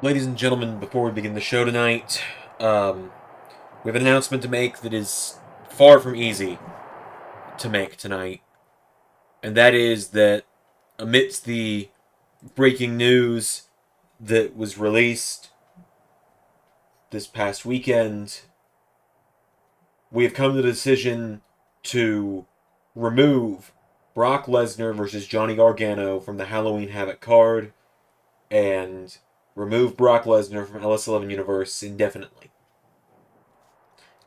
Ladies and gentlemen, before we begin the show tonight, we have an announcement to make that is far from easy to make tonight. And that is that amidst the breaking news that was released this past weekend, we have come to the decision to remove Brock Lesnar versus Johnny Gargano from the Halloween Havoc card and remove Brock Lesnar from LS11 Universe indefinitely.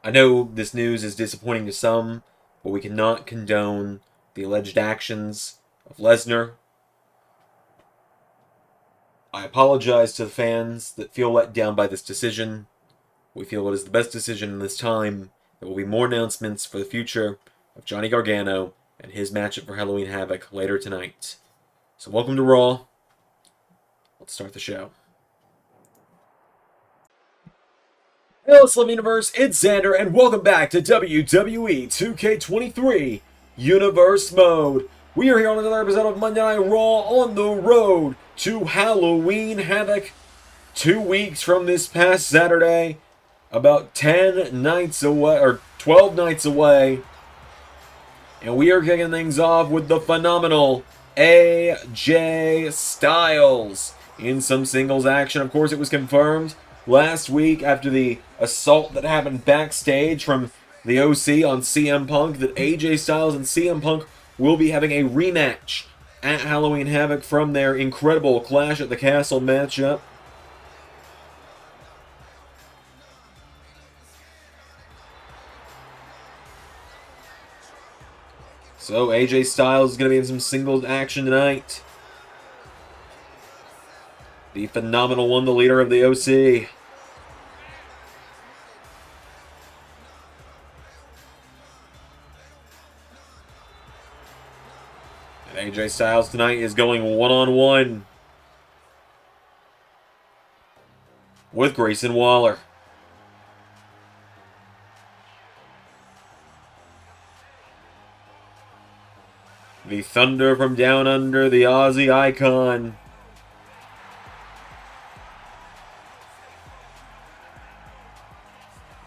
I know this news is disappointing to some, but we cannot condone the alleged actions of Lesnar. I apologize to the fans that feel let down by this decision. We feel it is the best decision in this time. There will be more announcements for the future of Johnny Gargano and his matchup for Halloween Havoc later tonight. So welcome to Raw. Let's start the show. Hello, Slim Universe, it's Xander, and welcome back to WWE 2K23 Universe Mode. We are here on another episode of Monday Night Raw on the road to Halloween Havoc. 2 weeks from this past Saturday, about 10 nights away, or 12 nights away. And we are kicking things off with the phenomenal AJ Styles in some singles action. Of course, it was confirmed last week after the assault that happened backstage from the OC on CM Punk that AJ Styles and CM Punk will be having a rematch at Halloween Havoc from their incredible Clash at the Castle matchup. So AJ Styles is going to be in some singles action tonight. The phenomenal one, the leader of the OC. And AJ Styles tonight is going one-on-one with Grayson Waller. The Thunder from Down Under, the Aussie icon.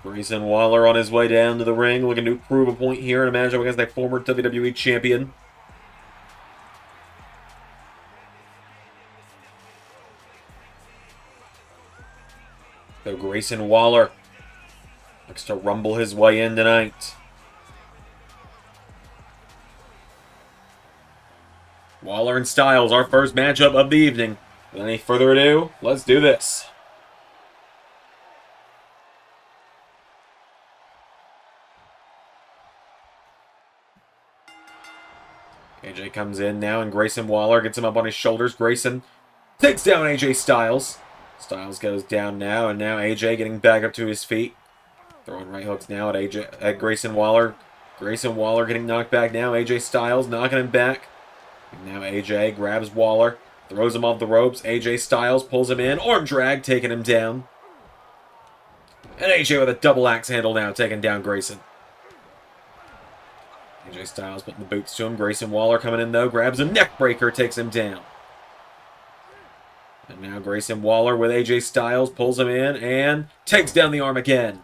Grayson Waller on his way down to the ring, looking to prove a point here in a matchup against a former WWE champion. So Grayson Waller looks to rumble his way in tonight. Waller and Styles, our first matchup of the evening. Without any further ado, let's do this. AJ comes in now, and Grayson Waller gets him up on his shoulders. Grayson takes down AJ Styles. Styles goes down now, and now AJ getting back up to his feet. Throwing right hooks now at Grayson Waller. Grayson Waller getting knocked back now. AJ Styles knocking him back. And now AJ grabs Waller, throws him off the ropes. AJ Styles pulls him in. Arm drag, taking him down. And AJ with a double axe handle now, taking down Grayson. AJ Styles putting the boots to him. Grayson Waller coming in though, grabs a neck breaker, takes him down. And now Grayson Waller with AJ Styles pulls him in and takes down the arm again.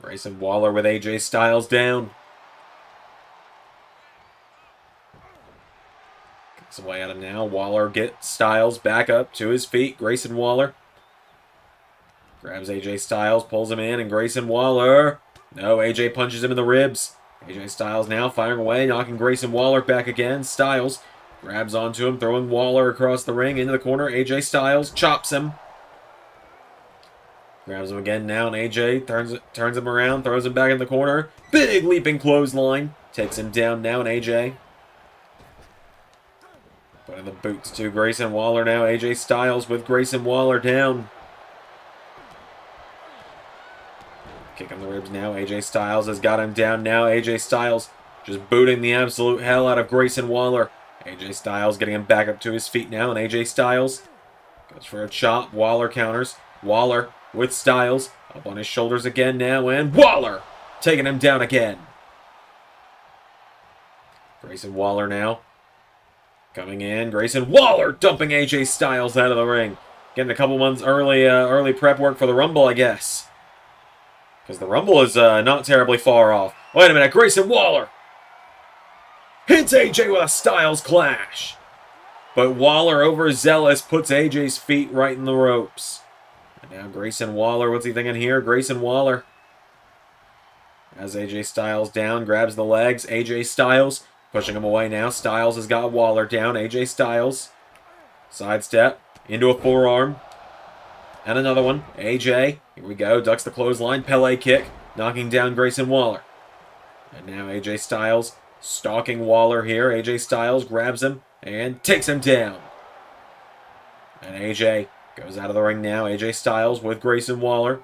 Grayson Waller with AJ Styles down. Gets away at him now. Waller gets Styles back up to his feet. Grayson Waller grabs AJ Styles, pulls him in, and Grayson Waller. No, AJ punches him in the ribs. AJ Styles now firing away, knocking Grayson Waller back again. Styles grabs onto him, throwing Waller across the ring into the corner. AJ Styles chops him. Grabs him again now, and AJ turns him around, throws him back in the corner. Big leaping clothesline. Takes him down now, and AJ putting the boots to Grayson Waller now. AJ Styles with Grayson Waller down. Kicking the ribs now. AJ Styles has got him down now. AJ Styles just booting the absolute hell out of Grayson Waller. AJ Styles getting him back up to his feet now, and AJ Styles goes for a chop. Waller counters. Waller with Styles up on his shoulders again now, and Waller taking him down again. Grayson Waller now Coming in, Grayson Waller dumping AJ Styles out of the ring. Getting a couple months early prep work for the Rumble, I guess. Because the Rumble is not terribly far off. Wait a minute, Grayson Waller hits AJ with a Styles Clash. But Waller, overzealous, puts AJ's feet right in the ropes. And now Grayson Waller, what's he thinking here? Grayson Waller has AJ Styles down, grabs the legs. AJ Styles pushing him away now. Styles has got Waller down. AJ Styles, sidestep into a forearm. And another one. AJ, here we go, ducks the clothesline. Pele kick, knocking down Grayson Waller. And now AJ Styles stalking Waller here. AJ Styles grabs him and takes him down. And AJ goes out of the ring now. AJ Styles with Grayson Waller.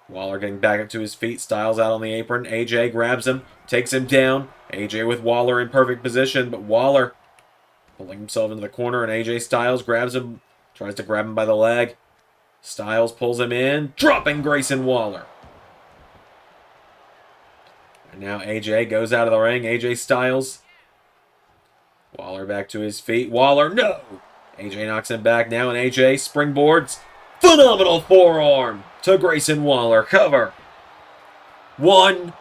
Waller getting back up to his feet. Styles out on the apron. AJ grabs him, takes him down. AJ with Waller in perfect position, but Waller pulling himself into the corner, and AJ Styles grabs him, tries to grab him by the leg. Styles pulls him in, dropping Grayson Waller. And now AJ goes out of the ring. AJ Styles. Waller back to his feet. Waller, no! AJ knocks him back now, and AJ springboards. Phenomenal forearm to Grayson Waller. Cover. 1,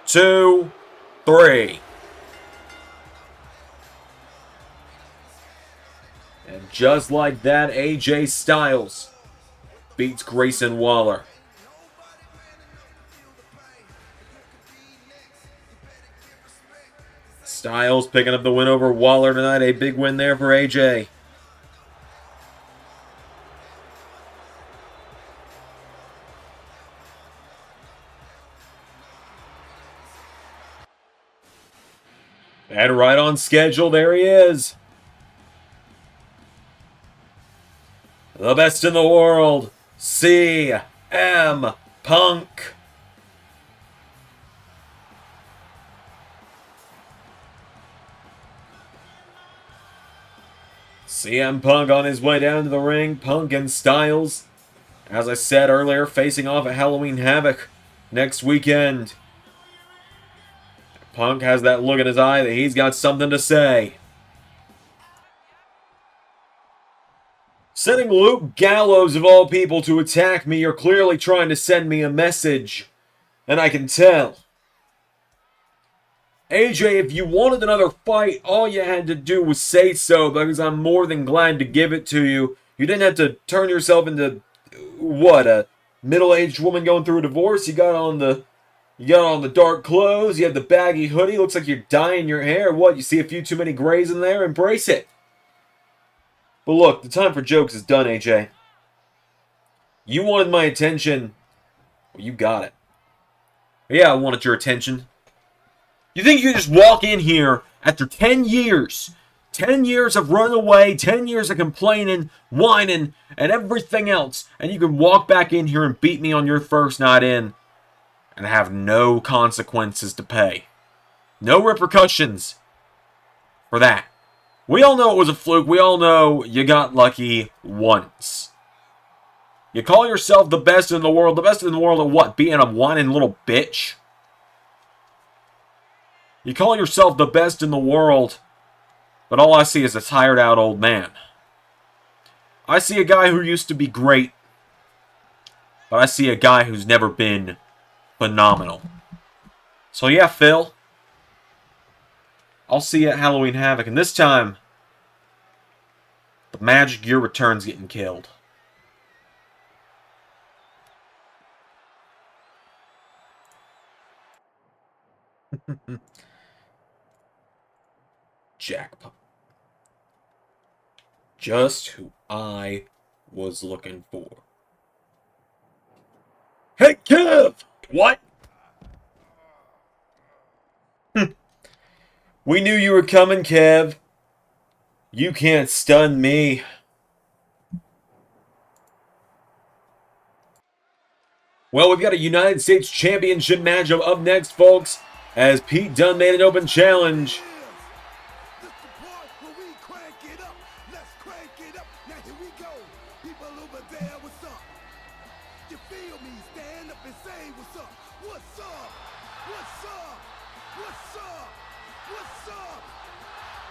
2, 3. And just like that, AJ Styles beats Grayson Waller. Styles picking up the win over Waller tonight. A big win there for AJ. And right on schedule, there he is. The best in the world, CM Punk. CM Punk on his way down to the ring. Punk and Styles, as I said earlier, facing off at Halloween Havoc next weekend. Punk has that look in his eye that he's got something to say. Sending Luke Gallows, of all people, to attack me. You're clearly trying to send me a message, and I can tell. AJ, if you wanted another fight, all you had to do was say so, because I'm more than glad to give it to you. You didn't have to turn yourself into, what, a middle-aged woman going through a divorce? You got on the dark clothes, you had the baggy hoodie, looks like you're dyeing your hair. What, you see a few too many grays in there? Embrace it. But look, the time for jokes is done, AJ. You wanted my attention. Well, you got it. Yeah, I wanted your attention. You think you can just walk in here after 10 years? 10 years of running away, 10 years of complaining, whining, and everything else, and you can walk back in here and beat me on your first night in and have no consequences to pay. No repercussions for that. We all know it was a fluke. We all know you got lucky once. You call yourself the best in the world. The best in the world at what? Being a whining little bitch? You call yourself the best in the world, but all I see is a tired out old man. I see a guy who used to be great, but I see a guy who's never been phenomenal. So yeah, Phil, I'll see you at Halloween Havoc, and this time, the Magic Gear Return's getting killed. Jackpot. Just who I was looking for. Hey, Kev! What? We knew you were coming, Kev. You can't stun me. Well, we've got a United States Championship matchup up next, folks, as Pete Dunne made an open challenge.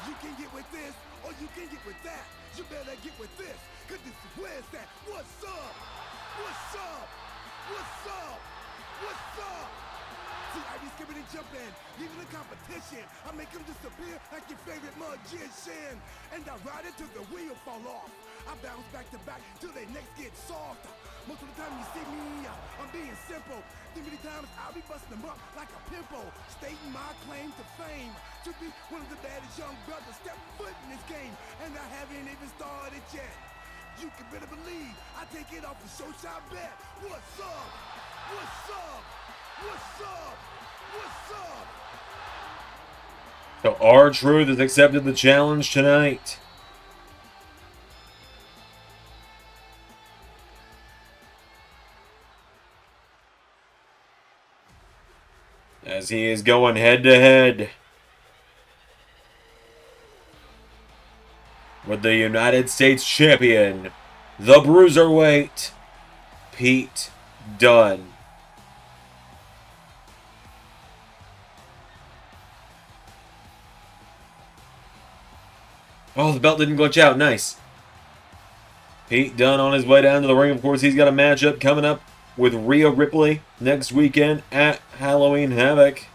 You can get with this, or you can get with that. You better get with this, cause this is where's that? What's up? What's up? What's up? What's up? See, I be skipping and jumping, leaving the competition. I make them disappear like your favorite magician. And I ride it till the wheel fall off. I bounce back to back till their necks get soft. Most of the time you see me, I'm being simple. Too many times I'll be busting them up like a pimple, stating my claim to fame, to be one of the baddest young brothers step foot in this game. And I haven't even started yet. You can better believe I take it off the show shot bet. What's up? What's up? What's up? What's up? So R-Truth has accepted the challenge tonight. As he is going head-to-head with the United States Champion, the Bruiserweight, Pete Dunne. Oh, the belt didn't glitch out. Nice. Pete Dunne on his way down to the ring. Of course, he's got a matchup coming up with Rhea Ripley next weekend at Halloween Havoc.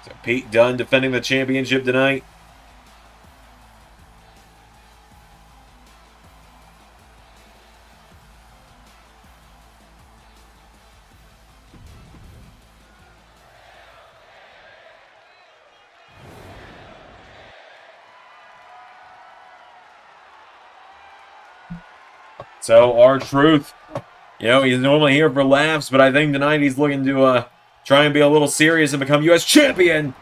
So Pete Dunne defending the championship tonight. So R-Truth, you know, he's normally here for laughs, but I think tonight he's looking to try and be a little serious and become U.S. champion.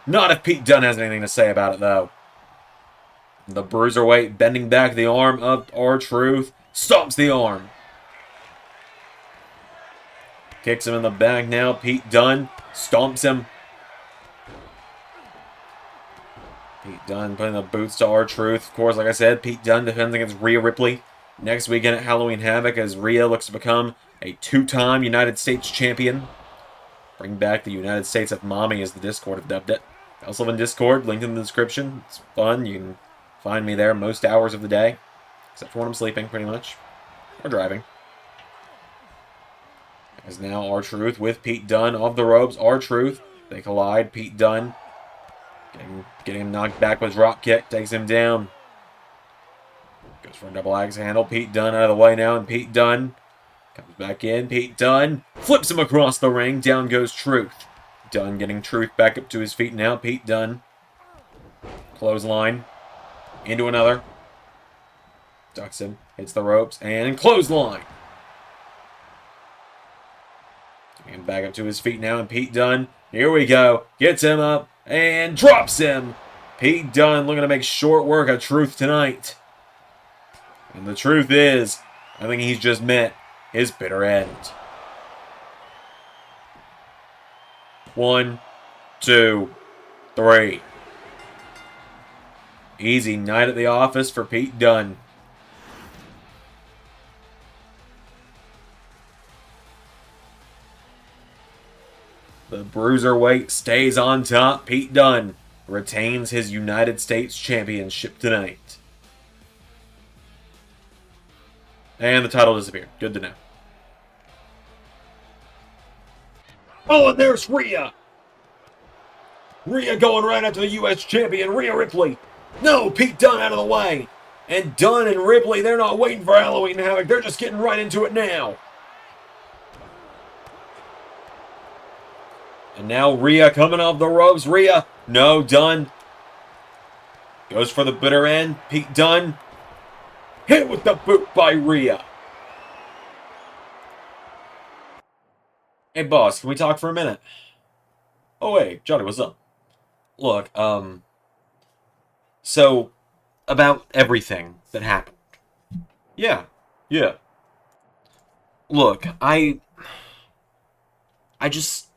Not if Pete Dunne has anything to say about it, though. The Bruiserweight bending back the arm of R-Truth. Stomps the arm. Kicks him in the back now. Pete Dunne stomps him. Pete Dunne putting the boots to R-Truth. Of course, like I said, Pete Dunne defends against Rhea Ripley next weekend at Halloween Havoc as Rhea looks to become a two-time United States champion. Bring back the United States of Mommy, as the Discord have dubbed it. I also have a Discord, linked in the description. It's fun. You can find me there most hours of the day, except for when I'm sleeping, pretty much, or driving. As now R-Truth with Pete Dunne off the ropes. R-Truth, they collide. Pete Dunne getting him knocked back with drop kick, takes him down. Goes for a double axe handle. Pete Dunne out of the way now, and Pete Dunne comes back in. Pete Dunne flips him across the ring. Down goes Truth. Dunne getting Truth back up to his feet now. Pete Dunne. Clothesline. Into another. Ducks him. Hits the ropes. And clothesline. And back up to his feet now. And Pete Dunne. Here we go. Gets him up. And drops him. Pete Dunne looking to make short work of Truth tonight. And the truth is, I think he's just met his bitter end. 1, 2, 3. Easy night at the office for Pete Dunne. The Bruiserweight stays on top. Pete Dunne retains his United States Championship tonight. And the title disappeared. Good to know. Oh, and there's Rhea. Rhea going right after the U.S. champion, Rhea Ripley. No, Pete Dunne out of the way. And Dunne and Ripley, they're not waiting for Halloween Havoc. They're just getting right into it now. And now Rhea coming off the ropes. Rhea, no, Dunne. Goes for the bitter end. Pete Dunne. Hit with the boot by Rhea. Hey, boss, can we talk for a minute? Oh, hey, Johnny, what's up? Look, so, about everything that happened. Yeah. Look, I just...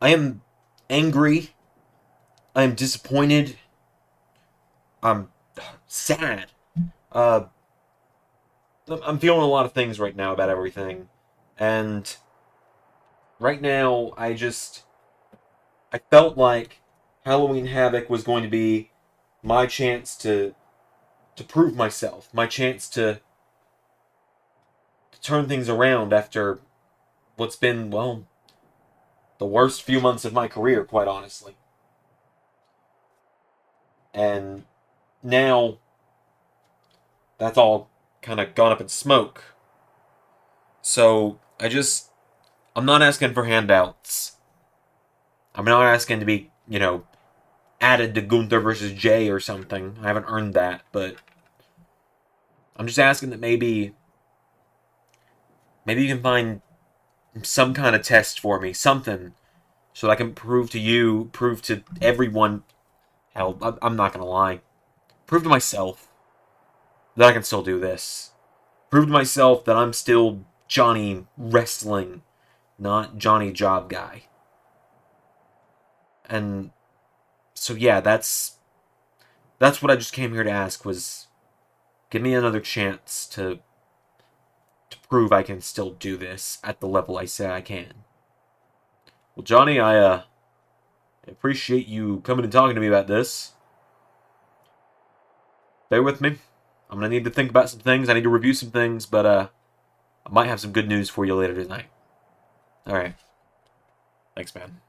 I am angry. I am disappointed. I'm sad. Uh, I'm feeling a lot of things right now about everything. And right now, I felt like Halloween Havoc was going to be my chance to prove myself, my chance to turn things around after what's been, well, the worst few months of my career, quite honestly. And now that's all kind of gone up in smoke. So I'm not asking for handouts. I'm not asking to be, added to Gunther versus Jay or something. I haven't earned that, but I'm just asking that maybe you can find some kind of test for me, something, so that I can prove to you, prove to everyone. Hell, I'm not gonna lie. Prove to myself that I can still do this. Prove to myself that I'm still Johnny Wrestling, not Johnny Job Guy. And so yeah, that's what I just came here to ask, was give me another chance to prove I can still do this at the level I say I can. Well, Johnny, I appreciate you coming and talking to me about this. Bear with me. I'm gonna need to think about some things. I need to review some things, but I might have some good news for you later tonight. All right. Thanks, man.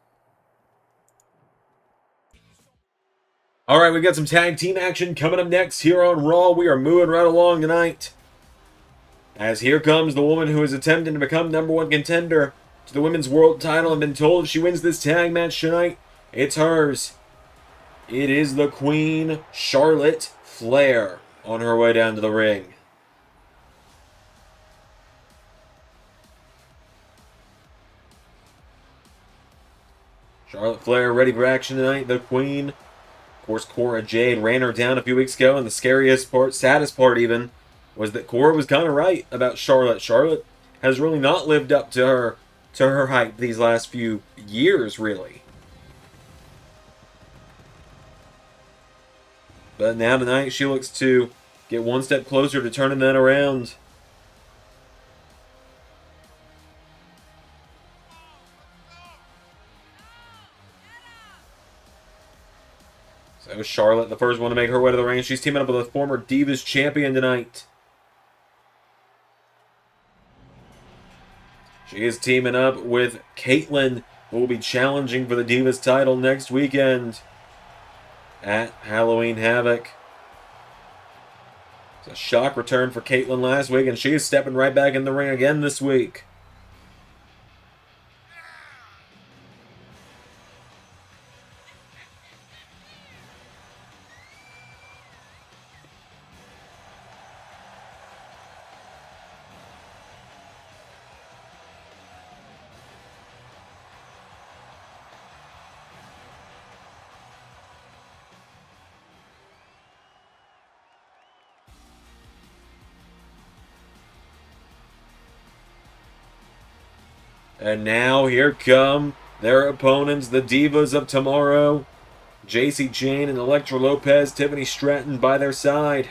All right, we got some tag team action coming up next here on Raw. We are moving right along tonight, as here comes the woman who is attempting to become #1 contender to the women's world title and been told if she wins this tag match tonight, it's hers. It is the Queen, Charlotte Flair, on her way down to the ring. Charlotte Flair ready for action tonight. The Queen, of course, Cora Jade ran her down a few weeks ago, and the scariest part, saddest part even, was that Cora was kind of right about Charlotte. Charlotte has really not lived up to her hype these last few years, really. But now tonight, she looks to get one step closer to turning that around. So Charlotte, the first one to make her way to the ring. She's teaming up with a former Divas champion tonight. She is teaming up with Caitlyn, who will be challenging for the Divas title next weekend at Halloween Havoc. It's a shock return for Caitlyn last week, and she is stepping right back in the ring again this week. And now here come their opponents, the Divas of Tomorrow. JC Jane and Elektra Lopez, Tiffany Stratton by their side.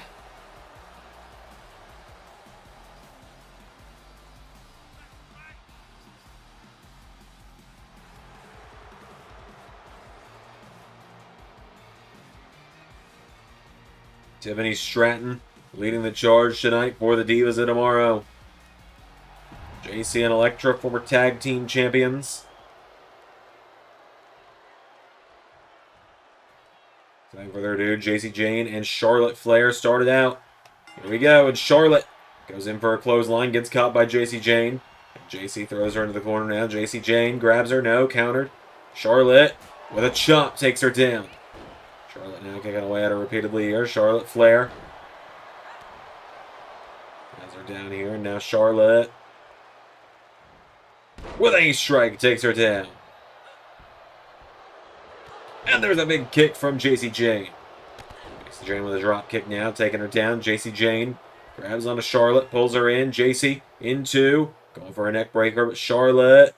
Tiffany Stratton leading the charge tonight for the Divas of Tomorrow. JC and Elektra, former tag team champions. Without further ado, JC Jane and Charlotte Flair started out. Here we go, and Charlotte goes in for a clothesline, gets caught by JC Jane. JC throws her into the corner now. JC Jane grabs her, no, countered. Charlotte with a chop takes her down. Charlotte now kicking away at her repeatedly here. Charlotte Flair has her down here, and now Charlotte with a strike takes her down. And there's a big kick from JC Jane. JC Jane with a drop kick now, taking her down. JC Jane grabs onto Charlotte, pulls her in. JC into, going for a neck breaker, but Charlotte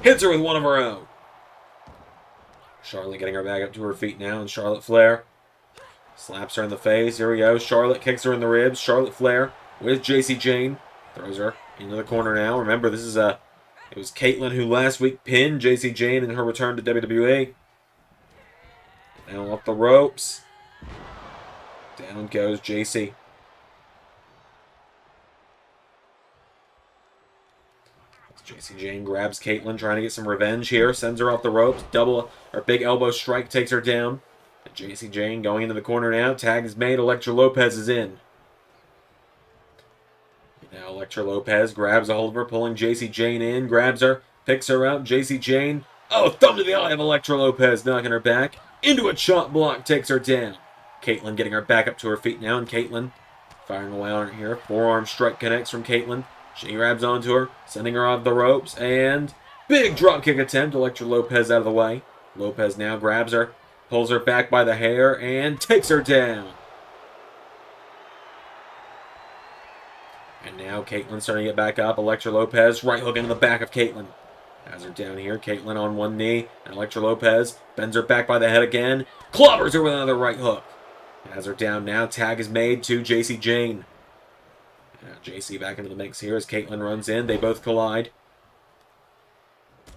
hits her with one of her own. Charlotte getting her back up to her feet now, and Charlotte Flair slaps her in the face. Here we go. Charlotte kicks her in the ribs. Charlotte Flair with JC Jane. Throws her into the corner now. Remember, this is it was Caitlyn who last week pinned JC Jane in her return to WWE. Now off the ropes. Down goes JC. JC Jane grabs Caitlyn, trying to get some revenge here. Sends her off the ropes. Big elbow strike takes her down. JC Jane going into the corner now. Tag is made. Elektra Lopez is in. Now Elektra Lopez grabs a hold of her, pulling JC Jane in. Grabs her, picks her up. JC Jane. Oh, thumb to the eye of Elektra Lopez, knocking her back. Into a chop block, takes her down. Caitlyn getting her back up to her feet now, and Caitlyn firing away on her here. Forearm strike connects from Caitlyn. She grabs onto her, sending her off the ropes, and big dropkick attempt. Elektra Lopez out of the way. Lopez now grabs her, pulls her back by the hair, and takes her down. And now Caitlyn starting to get back up. Elektra Lopez, right hook into the back of Caitlyn. Has her down here. Caitlyn on one knee, and Elektra Lopez bends her back by the head again. Clobbers her with another right hook. Has her down now. Tag is made to JC Jane. Now JC back into the mix here as Caitlyn runs in. They both collide.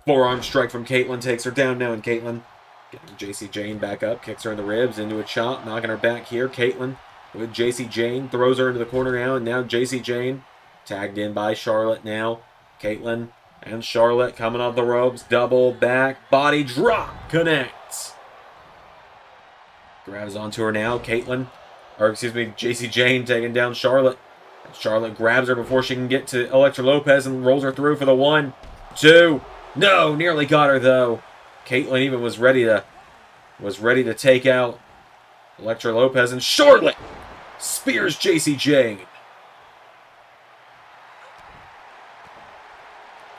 Forearm strike from Caitlyn takes her down now, and Caitlyn getting JC Jane back up, kicks her in the ribs into a chop, knocking her back here. Caitlyn with JC Jane, throws her into the corner now, and now JC Jane tagged in by Charlotte now. Caitlyn and Charlotte coming off the ropes, double back, body drop, connects. Grabs onto her now, JC Jane taking down Charlotte. Charlotte grabs her before she can get to Elektra Lopez and rolls her through for the 1, 2. No, nearly got her though. Caitlyn even was ready to take out Elektra Lopez, and Charlotte spears JC Jane.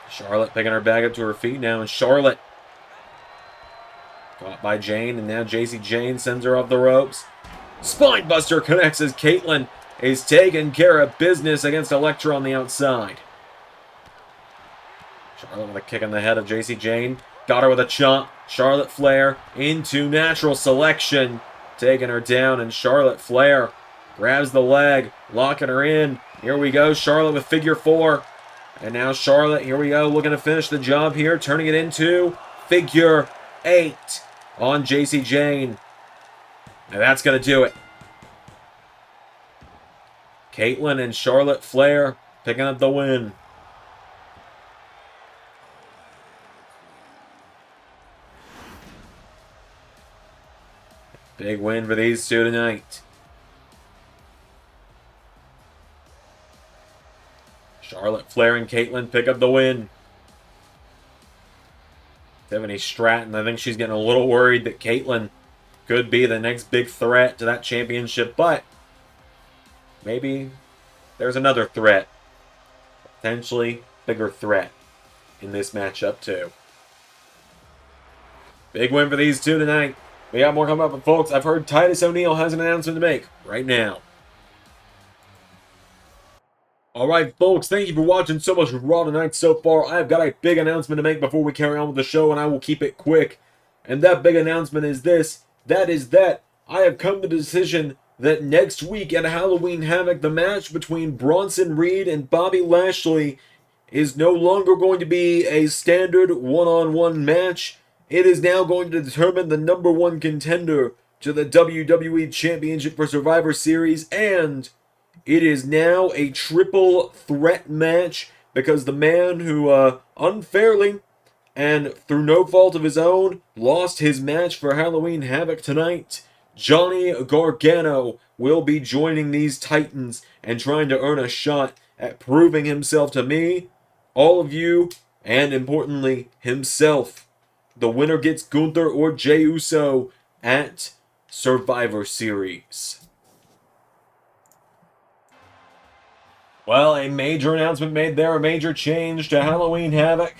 Charlotte picking her back up to her feet now, and Charlotte caught by Jane, and now JC Jane sends her off the ropes. Spinebuster connects as Caitlyn is taking care of business against Elektra on the outside. Charlotte with a kick on the head of JC Jane. Got her with a chomp. Charlotte Flair into natural selection, taking her down, and Charlotte Flair grabs the leg, locking her in. Here we go, Charlotte with figure 4. And now Charlotte, here we go, looking to finish the job here, turning it into figure 8 on JC Jane. And that's going to do it. Caitlyn and Charlotte Flair picking up the win. Big win for these two tonight. Charlotte Flair and Caitlyn pick up the win. Tiffany Stratton, I think she's getting a little worried that Caitlyn could be the next big threat to that championship, but maybe there's another threat. Potentially bigger threat in this matchup too. Big win for these two tonight. We got more coming up, but folks, I've heard Titus O'Neil has an announcement to make right now. Alright, folks, thank you for watching so much of Raw tonight so far. I've got a big announcement to make before we carry on with the show, and I will keep it quick. And that big announcement is this. That is that I have come to the decision that next week at Halloween Havoc, the match between Bronson Reed and Bobby Lashley is no longer going to be a standard one-on-one match. It is now going to determine the number 1 contender to the WWE Championship for Survivor Series, and it is now a triple threat match because the man who unfairly and through no fault of his own lost his match for Halloween Havoc tonight, Johnny Gargano, will be joining these Titans and trying to earn a shot at proving himself to me, all of you, and importantly, himself. The winner gets Gunther or Jey Uso at Survivor Series. Well, a major announcement made there, a major change to Halloween Havoc.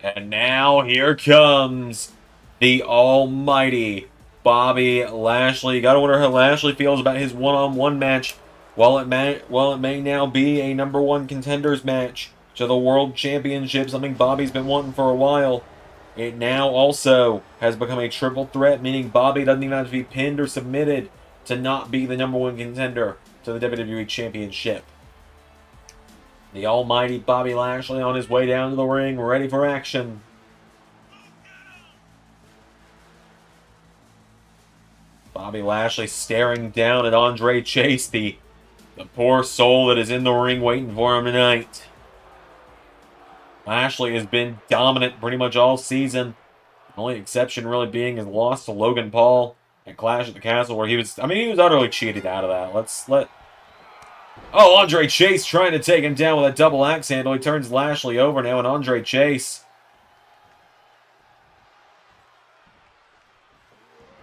And now here comes the almighty Bobby Lashley. Gotta wonder how Lashley feels about his one-on-one match. While it may now be a #1 contenders match to the World Championship, something Bobby's been wanting for a while. It now also has become a triple threat, meaning Bobby doesn't even have to be pinned or submitted to not be the #1 contender to the WWE Championship. The almighty Bobby Lashley on his way down to the ring, ready for action. Bobby Lashley staring down at Andre Chase, the poor soul that is in the ring waiting for him tonight. Lashley has been dominant pretty much all season. The only exception really being his loss to Logan Paul at Clash at the Castle, where he was utterly cheated out of that. Oh, Andre Chase trying to take him down with a double axe handle. He turns Lashley over now, and Andre Chase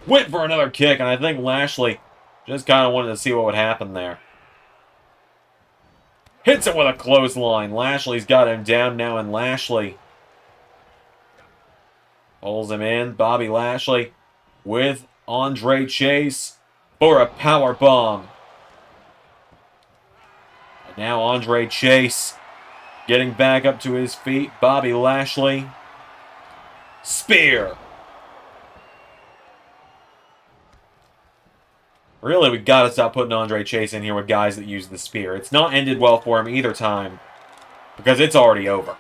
went for another kick, and I think Lashley just kind of wanted to see what would happen there. Hits him with a clothesline. Lashley's got him down now, and Lashley pulls him in. Bobby Lashley with Andre Chase for a power bomb. And now Andre Chase getting back up to his feet. Bobby Lashley. Spear. Really, we've got to stop putting Andre Chase in here with guys that use the spear. It's not ended well for him either time, because it's already over.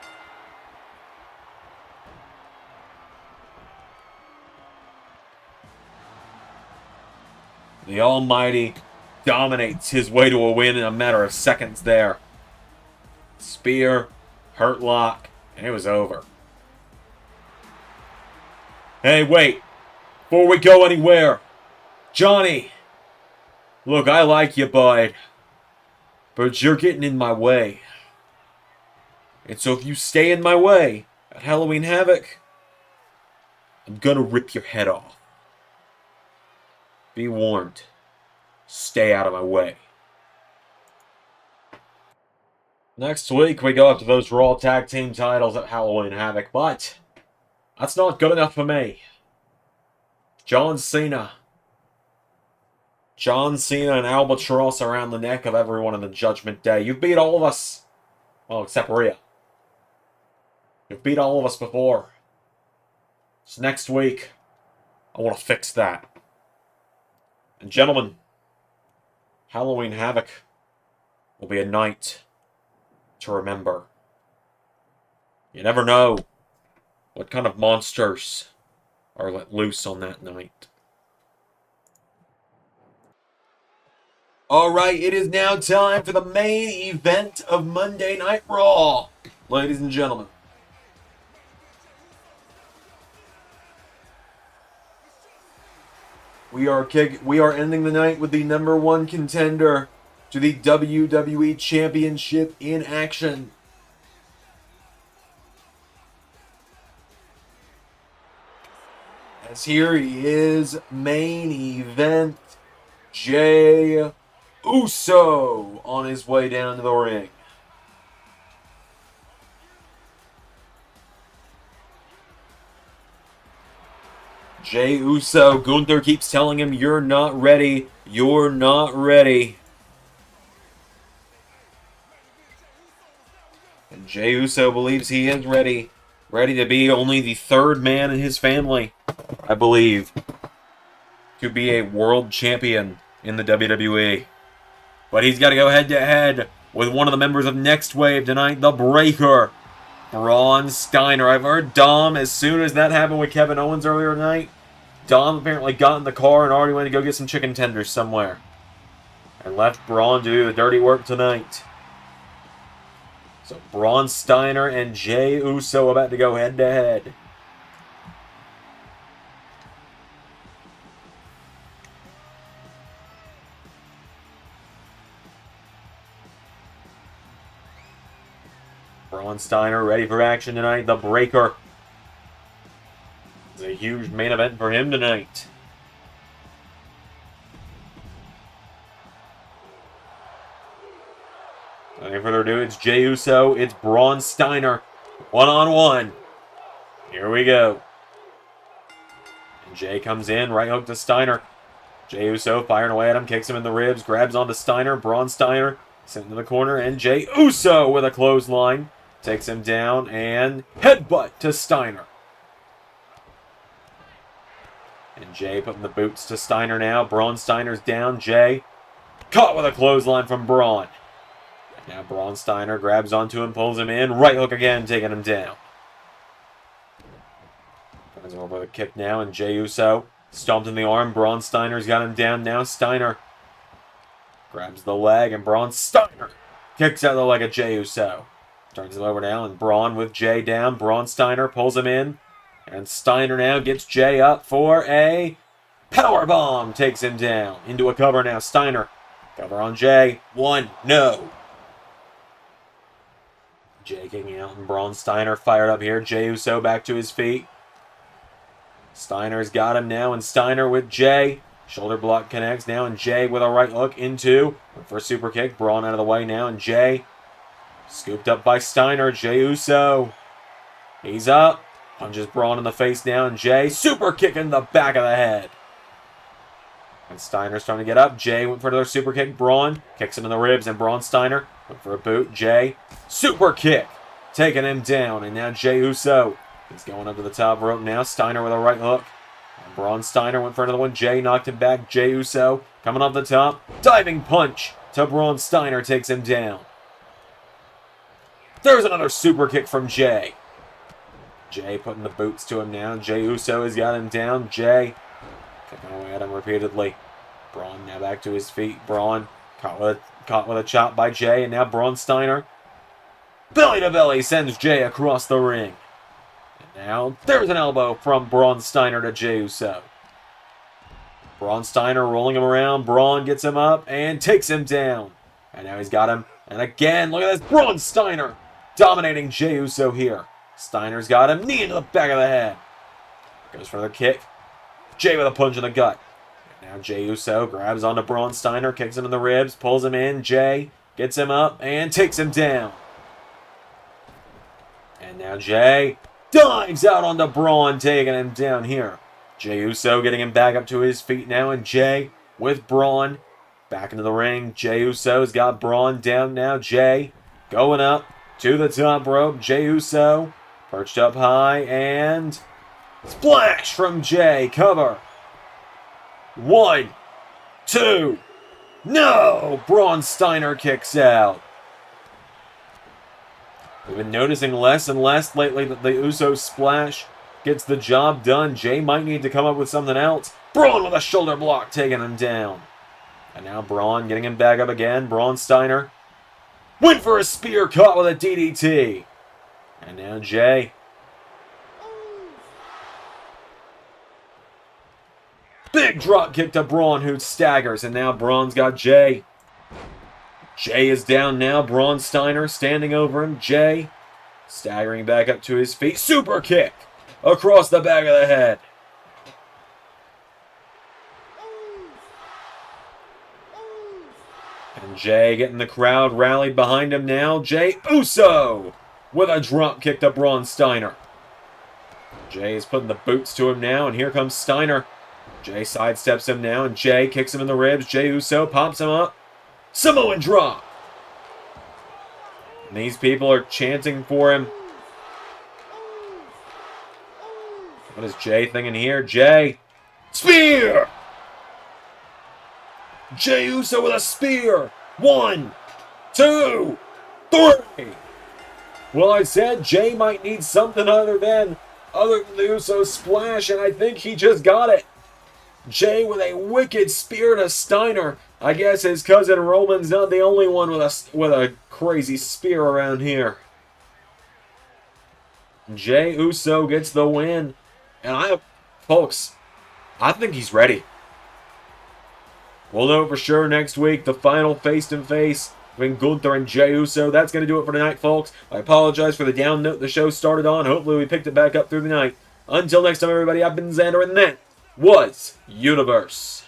The Almighty dominates his way to a win in a matter of seconds there. Spear, hurt lock, and it was over. Hey, wait. Before we go anywhere, Johnny. Look, I like you, bud, but you're getting in my way. And so if you stay in my way at Halloween Havoc, I'm gonna rip your head off. Be warned. Stay out of my way. Next week, we go after those Raw Tag Team titles at Halloween Havoc, but that's not good enough for me. John Cena and Albatross around the neck of everyone in the Judgment Day. You've beat all of us. Well, except Rhea. You've beat all of us before. So next week, I want to fix that. And gentlemen, Halloween Havoc will be a night to remember. You never know what kind of monsters are let loose on that night. Alright, it is now time for the main event of Monday Night Raw, ladies and gentlemen. We are ending the night with the #1 contender to the WWE Championship in action. As here he is, main event, Jey Uso on his way down to the ring. Jey Uso, Gunther keeps telling him, you're not ready, you're not ready. And Jey Uso believes he is ready. Ready to be only the third man in his family, I believe, to be a world champion in the WWE. But he's got to go head-to-head with one of the members of Next Wave tonight, the Breaker, Braun Steiner. I've heard Dom, as soon as that happened with Kevin Owens earlier tonight, Dom apparently got in the car and already went to go get some chicken tenders somewhere. And left Braun to do the dirty work tonight. So Braun Steiner and Jey Uso about to go head-to-head. Braun Steiner ready for action tonight. The Breaker. It's a huge main event for him tonight. Without any further ado, it's Jey Uso. It's Braun Steiner. One-on-one. Here we go. And Jey comes in. Right hook to Steiner. Jey Uso firing away at him. Kicks him in the ribs. Grabs onto Steiner. Braun Steiner sent into the corner. And Jey Uso with a clothesline. Takes him down and headbutt to Steiner. And Jay putting the boots to Steiner now. Braun Steiner's down. Jay caught with a clothesline from Braun. And now Braun Steiner grabs onto him, pulls him in. Right hook again, taking him down. Turns him over with a kick now, and Jey Uso stomped in the arm. Braun Steiner's got him down now. Steiner grabs the leg, and Braun Steiner kicks out the leg of Jey Uso. Turns him over now, and Braun with Jay down. Braun Steiner pulls him in. And Steiner now gets Jay up for a powerbomb. Takes him down. Into a cover now. Steiner. Cover on Jay. 1, no. Jay kicking out, and Braun Steiner fired up here. Jey Uso back to his feet. Steiner's got him now, and Steiner with Jay. Shoulder block connects now, and Jay with a right hook into. For a super kick. Braun out of the way now, and Jay scooped up by Steiner. Jey Uso. He's up. Punches Braun in the face now, and Jay super kick in the back of the head. And Steiner's trying to get up. Jay went for another super kick. Braun kicks him in the ribs, and Braun Steiner went for a boot. Jay super kick, taking him down. And now Jey Uso, he's going up to the top rope now. Steiner with a right hook. And Braun Steiner went for another one. Jay knocked him back. Jey Uso coming off the top. Diving punch to Braun Steiner, takes him down. There's another super kick from Jay. Jay putting the boots to him now. Jey Uso has got him down. Jay kicking away at him repeatedly. Braun now back to his feet. Braun caught with a chop by Jay, and now Braun Steiner belly to belly sends Jay across the ring. And now there's an elbow from Braun Steiner to Jey Uso. Braun Steiner rolling him around. Braun gets him up and takes him down. And now he's got him. And again, look at this. Braun Steiner dominating Jey Uso here. Steiner's got him. Knee into the back of the head. Goes for the kick. Jay with a punch in the gut. And now Jey Uso grabs onto Braun Steiner, kicks him in the ribs, pulls him in. Jay gets him up and takes him down. And now Jay dives out onto Braun, taking him down here. Jey Uso getting him back up to his feet now, and Jay with Braun back into the ring. Jey Uso's got Braun down now. Jay going up to the top rope. Jey Uso perched up high, and splash from Jay. Cover. 1, 2, no! Braun Steiner kicks out. We've been noticing less and less lately that the Usos splash gets the job done. Jay might need to come up with something else. Braun with a shoulder block, taking him down. And now Braun getting him back up again. Braun Steiner went for a spear, caught with a DDT. And now Jay. Big drop kick to Braun, who staggers. And now Braun's got Jay. Jay is down now. Braun Steiner standing over him. Jay staggering back up to his feet. Super kick across the back of the head. And Jay getting the crowd rallied behind him now. Jey Uso with a drop kick to Braun Steiner. Jay is putting the boots to him now, and here comes Steiner. Jay sidesteps him now, and Jay kicks him in the ribs. Jey Uso pops him up. Samoan drop. And these people are chanting for him. What is Jay thinking here? Jay. Spear! Jey Uso with a spear. 1, 2, 3. Well, I said Jay might need something other than the Uso splash, and I think he just got it. Jay with a wicked spear to Steiner. I guess his cousin Roman's not the only one with a crazy spear around here. Jey Uso gets the win. And folks, I think he's ready. We'll know for sure next week. The final face-to-face between Gunther and Jey Uso. That's going to do it for tonight, folks. I apologize for the down note the show started on. Hopefully we picked it back up through the night. Until next time, everybody, I've been Xander, and that was Universe.